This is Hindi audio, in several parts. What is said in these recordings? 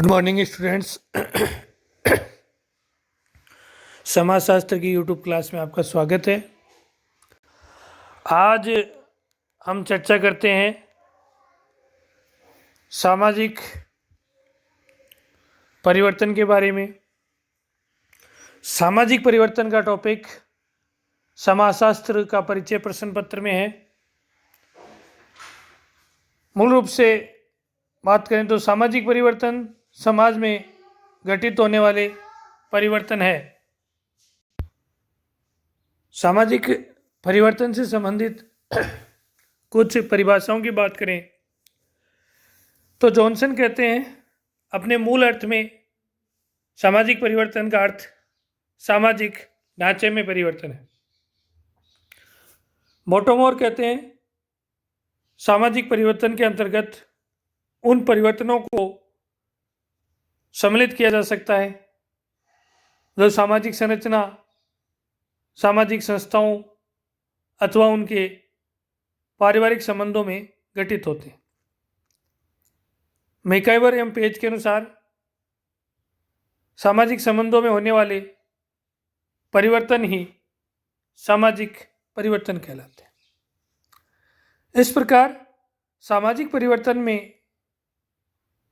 Good morning students. समाजशास्त्र की यूट्यूब क्लास में आपका स्वागत है। आज हम चर्चा करते हैं सामाजिक परिवर्तन के बारे में। सामाजिक परिवर्तन का टॉपिक समाजशास्त्र का परिचय प्रश्न पत्र में है। मूल रूप से बात करें तो सामाजिक परिवर्तन समाज में घटित होने वाले परिवर्तन है। सामाजिक परिवर्तन से संबंधित कुछ परिभाषाओं की बात करें तो जॉनसन कहते हैं अपने मूल अर्थ में सामाजिक परिवर्तन का अर्थ सामाजिक ढांचे में परिवर्तन है। मोटोमोर कहते हैं सामाजिक परिवर्तन के अंतर्गत उन परिवर्तनों को सम्मिलित किया जा सकता है जो सामाजिक संरचना, सामाजिक संस्थाओं अथवा उनके पारिवारिक संबंधों में घटित होते हैं। मैकाइवर एवं पेज के अनुसार सामाजिक संबंधों में होने वाले परिवर्तन ही सामाजिक परिवर्तन कहलाते हैं। इस प्रकार सामाजिक परिवर्तन में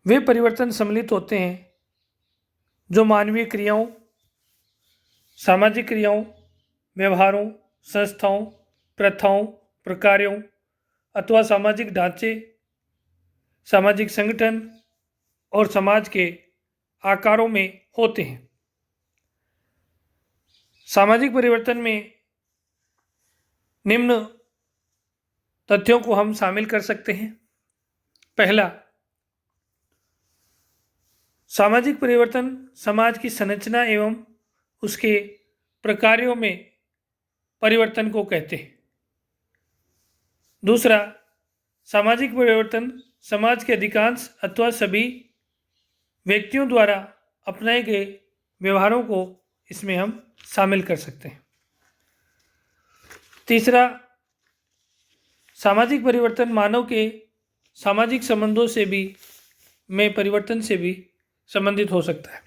वे परिवर्तन सम्मिलित होते हैं जो मानवीय क्रियाओं, सामाजिक क्रियाओं, व्यवहारों, संस्थाओं, प्रथाओं, प्रकारों अथवा सामाजिक ढांचे, सामाजिक संगठन और समाज के आकारों में होते हैं। सामाजिक परिवर्तन में निम्न तथ्यों को हम शामिल कर सकते हैं। पहला, सामाजिक परिवर्तन समाज की संरचना एवं उसके प्रकारों में परिवर्तन को कहते हैं। दूसरा, सामाजिक परिवर्तन समाज के अधिकांश अथवा सभी व्यक्तियों द्वारा अपनाए गए व्यवहारों को इसमें हम शामिल कर सकते हैं। तीसरा, सामाजिक परिवर्तन मानव के सामाजिक संबंधों से भी में परिवर्तन से भी संबंधित हो सकता है।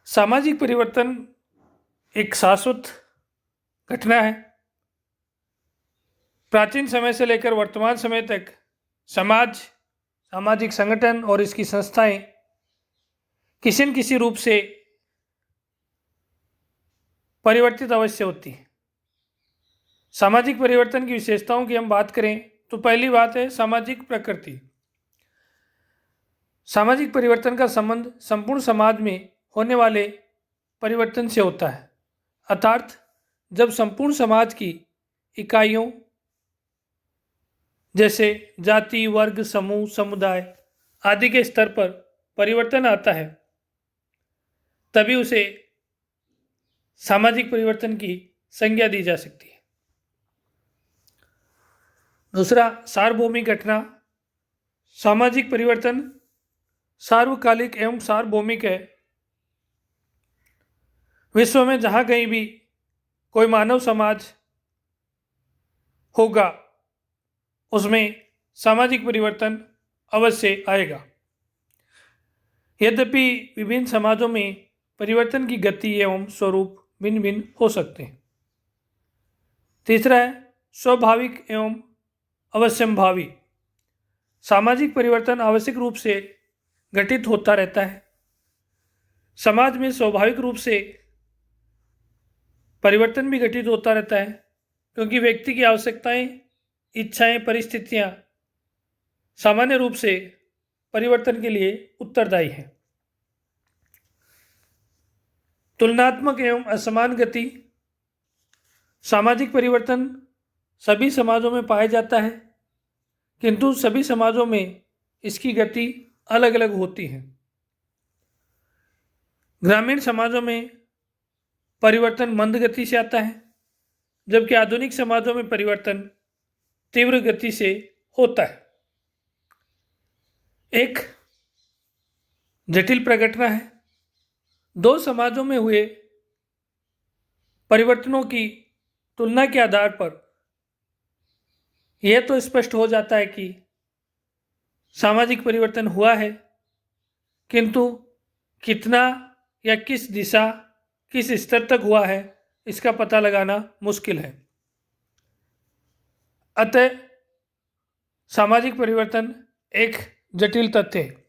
सामाजिक परिवर्तन एक शाश्वत घटना है। प्राचीन समय से लेकर वर्तमान समय तक समाज, सामाजिक संगठन और इसकी संस्थाएं किसी न किसी रूप से परिवर्तित अवश्य होती हैं। सामाजिक परिवर्तन की विशेषताओं की हम बात करें तो पहली बात है सामाजिक प्रकृति। सामाजिक परिवर्तन का संबंध संपूर्ण समाज में होने वाले परिवर्तन से होता है, अर्थात जब संपूर्ण समाज की इकाइयों जैसे जाति, वर्ग, समूह, समुदाय आदि के स्तर पर परिवर्तन आता है तभी उसे सामाजिक परिवर्तन की संज्ञा दी जा सकती है। दूसरा, सार्वभौमिक घटना। सामाजिक परिवर्तन सार्वकालिक एवं सार्वभौमिक है। विश्व में जहाँ कहीं भी कोई मानव समाज होगा उसमें सामाजिक परिवर्तन अवश्य आएगा। यद्यपि विभिन्न समाजों में परिवर्तन की गति एवं स्वरूप भिन्न भिन्न हो सकते हैं। तीसरा है स्वाभाविक एवं अवश्यंभावी। सामाजिक परिवर्तन आवश्यक रूप से घटित होता रहता है। समाज में स्वाभाविक रूप से परिवर्तन भी घटित होता रहता है क्योंकि व्यक्ति की आवश्यकताएं, इच्छाएं, परिस्थितियां सामान्य रूप से परिवर्तन के लिए उत्तरदायी हैं। तुलनात्मक एवं असमान गति। सामाजिक परिवर्तन सभी समाजों में पाया जाता है किंतु सभी समाजों में इसकी गति अलग अलग होती है। ग्रामीण समाजों में परिवर्तन मंद गति से आता है जबकि आधुनिक समाजों में परिवर्तन तीव्र गति से होता है। एक जटिल प्रघटना है। दो समाजों में हुए परिवर्तनों की तुलना के आधार पर यह तो स्पष्ट हो जाता है कि सामाजिक परिवर्तन हुआ है किंतु कितना या किस दिशा, किस स्तर तक हुआ है, इसका पता लगाना मुश्किल है। अतः सामाजिक परिवर्तन एक जटिल तथ्य है।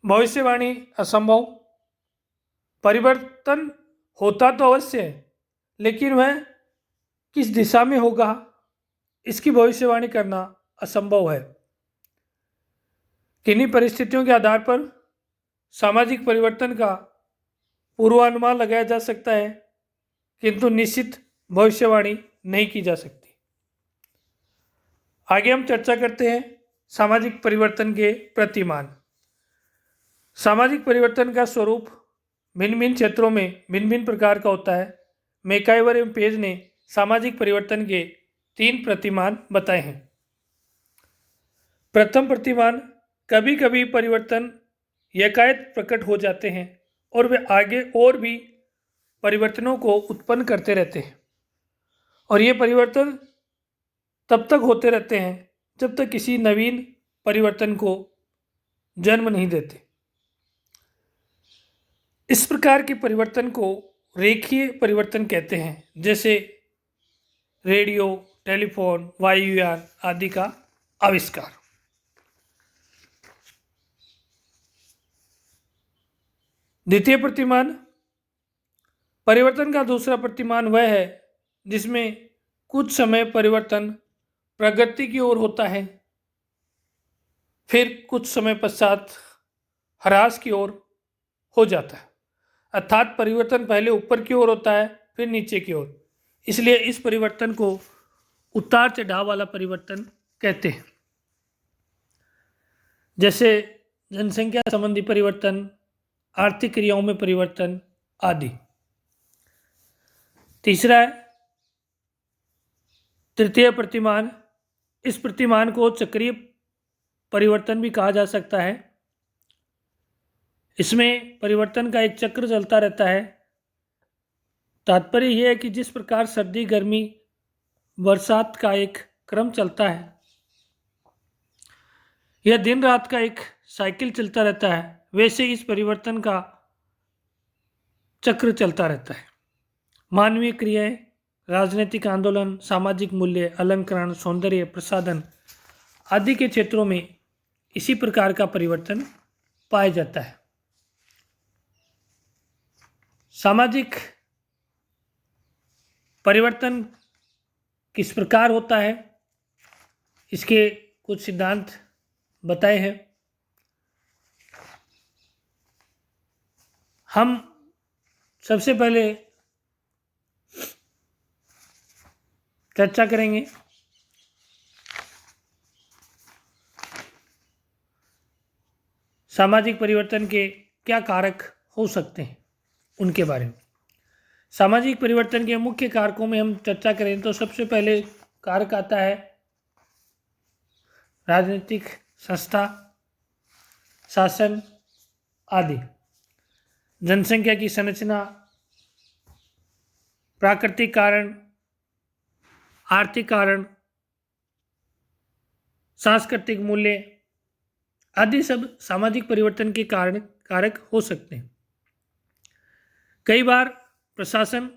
भविष्यवाणी असंभव। परिवर्तन होता तो अवश्य है, लेकिन वह किस दिशा में होगा, इसकी भविष्यवाणी करना असंभव है। किन्हीं परिस्थितियों के आधार पर सामाजिक परिवर्तन का पूर्वानुमान लगाया जा सकता है, किंतु निश्चित भविष्यवाणी नहीं की जा सकती। आगे हम चर्चा करते हैं सामाजिक परिवर्तन के प्रतिमान। सामाजिक परिवर्तन का स्वरूप भिन्न भिन्न क्षेत्रों में भिन्न भिन्न प्रकार का होता है। मैकाइवर एवं पेज ने सामाजिक परिवर्तन के 3 प्रतिमान बताए हैं। प्रथम प्रतिमान, कभी कभी परिवर्तन एकाएक प्रकट हो जाते हैं और वे आगे और भी परिवर्तनों को उत्पन्न करते रहते हैं, और ये परिवर्तन तब तक होते रहते हैं जब तक किसी नवीन परिवर्तन को जन्म नहीं देते। इस प्रकार के परिवर्तन को रेखीय परिवर्तन कहते हैं, जैसे रेडियो, टेलीफोन, वायुयान आदि का आविष्कार। द्वितीय प्रतिमान, परिवर्तन का दूसरा प्रतिमान वह है जिसमें कुछ समय परिवर्तन प्रगति की ओर होता है, फिर कुछ समय पश्चात ह्रास की ओर हो जाता है। अर्थात परिवर्तन पहले ऊपर की ओर होता है, फिर नीचे की ओर। इसलिए इस परिवर्तन को उतार चढ़ाव वाला परिवर्तन कहते हैं, जैसे जनसंख्या संबंधी परिवर्तन, आर्थिक क्रियाओं में परिवर्तन आदि। तीसरा है तृतीय प्रतिमान। इस प्रतिमान को चक्रीय परिवर्तन भी कहा जा सकता है। इसमें परिवर्तन का एक चक्र चलता रहता है। तात्पर्य यह है कि जिस प्रकार सर्दी, गर्मी, बरसात का एक क्रम चलता है, यह दिन रात का एक साइकिल चलता रहता है, वैसे इस परिवर्तन का चक्र चलता रहता है। मानवीय क्रियाएं, राजनीतिक आंदोलन, सामाजिक मूल्य, अलंकरण, सौंदर्य, प्रसाधन आदि के क्षेत्रों में इसी प्रकार का परिवर्तन पाया जाता है। सामाजिक परिवर्तन किस प्रकार होता है, इसके कुछ सिद्धांत बताए हैं। हम सबसे पहले चर्चा करेंगे सामाजिक परिवर्तन के क्या कारक हो सकते हैं, उनके बारे में। सामाजिक परिवर्तन के मुख्य कारकों में हम चर्चा करें तो सबसे पहले कारक आता है राजनीतिक संस्था, शासन आदि। जनसंख्या की संरचना, प्राकृतिक कारण, आर्थिक कारण, सांस्कृतिक मूल्य आदि सब सामाजिक परिवर्तन के कारक हो सकते हैं। कई बार प्रशासन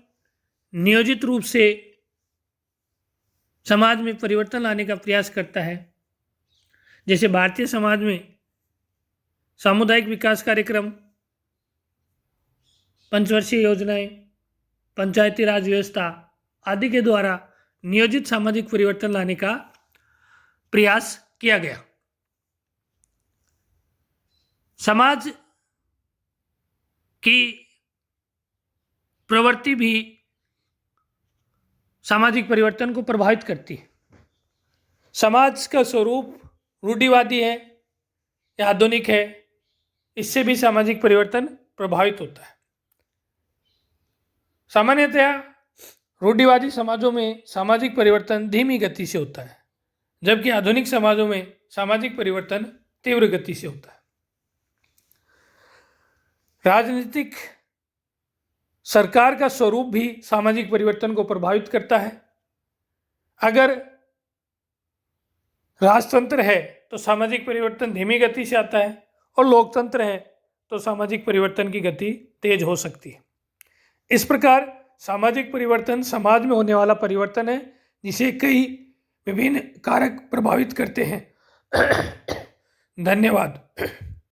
नियोजित रूप से समाज में परिवर्तन लाने का प्रयास करता है, जैसे भारतीय समाज में सामुदायिक विकास कार्यक्रम, पंचवर्षीय योजनाएं, पंचायती राज व्यवस्था आदि के द्वारा नियोजित सामाजिक परिवर्तन लाने का प्रयास किया गया। समाज की प्रवृत्ति भी सामाजिक परिवर्तन को प्रभावित करती है। समाज का स्वरूप रूढ़िवादी है या आधुनिक है, इससे भी सामाजिक परिवर्तन प्रभावित होता है। सामान्यतया रूढ़िवादी समाजों में सामाजिक परिवर्तन धीमी गति से होता है, जबकि आधुनिक समाजों में सामाजिक परिवर्तन तीव्र गति से होता है। राजनीतिक सरकार का स्वरूप भी सामाजिक परिवर्तन को प्रभावित करता है। अगर राजतंत्र है तो सामाजिक परिवर्तन धीमी गति से आता है, और लोकतंत्र है तो सामाजिक परिवर्तन की गति तेज हो सकती है। इस प्रकार सामाजिक परिवर्तन समाज में होने वाला परिवर्तन है जिसे कई विभिन्न कारक प्रभावित करते हैं। धन्यवाद।